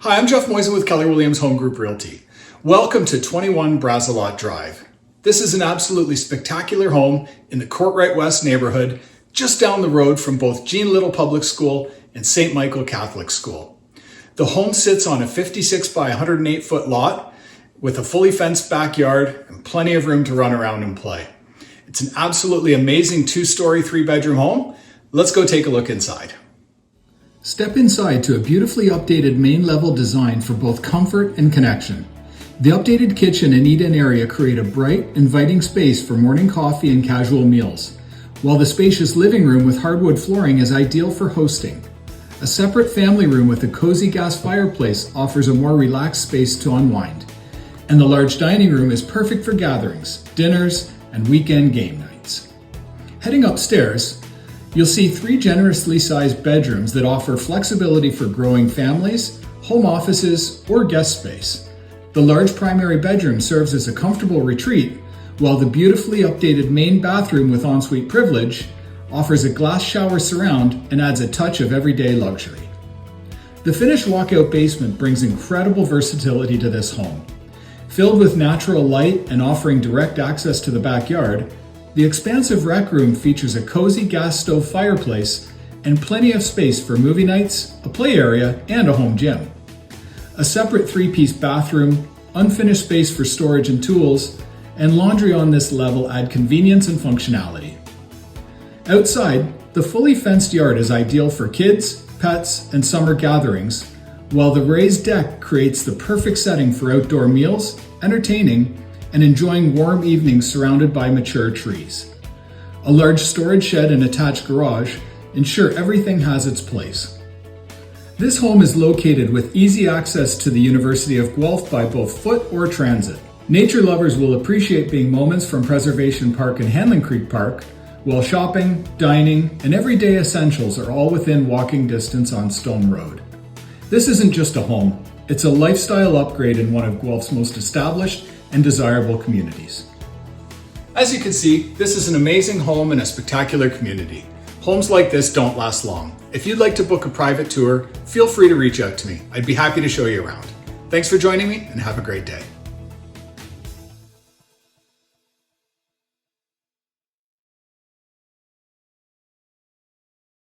Hi, I'm Jeff Moisen with Keller Williams Home Group Realty. Welcome to 21 Brazolot Drive. This is an absolutely spectacular home in the Kortright West neighborhood, just down the road from both Jean Little Public School and St. Michael Catholic School. The home sits on a 56 by 108 foot lot with a fully fenced backyard and plenty of room to run around and play. It's an absolutely amazing 2-story, 3-bedroom home. Let's go take a look inside. Step inside to a beautifully updated main level design for both comfort and connection. The updated kitchen and eat-in area create a bright, inviting space for morning coffee and casual meals, while the spacious living room with hardwood flooring is ideal for hosting. A separate family room with a cozy gas fireplace offers a more relaxed space to unwind. And the large dining room is perfect for gatherings, dinners, and weekend game nights. Heading upstairs, you'll see 3 generously sized bedrooms that offer flexibility for growing families, home offices, or guest space. The large primary bedroom serves as a comfortable retreat, while the beautifully updated main bathroom with ensuite privilege offers a glass shower surround and adds a touch of everyday luxury. The finished walkout basement brings incredible versatility to this home. Filled with natural light and offering direct access to the backyard, the expansive rec room features a cozy gas stove fireplace and plenty of space for movie nights, a play area, and a home gym. A separate 3-piece bathroom, unfinished space for storage and tools, and laundry on this level add convenience and functionality. Outside, the fully fenced yard is ideal for kids, pets, and summer gatherings, while the raised deck creates the perfect setting for outdoor meals, entertaining, and enjoying warm evenings surrounded by mature trees. A large storage shed and attached garage ensure everything has its place. This home is located with easy access to the University of Guelph by both foot or transit. Nature lovers will appreciate being moments from Preservation Park and Hanlon Creek Park, while shopping, dining, and everyday essentials are all within walking distance on Stone Road. This isn't just a home, it's a lifestyle upgrade in one of Guelph's most established and desirable communities. As you can see, this is an amazing home in a spectacular community. Homes like this don't last long. If you'd like to book a private tour, feel free to reach out to me. I'd be happy to show you around. Thanks for joining me and have a great day.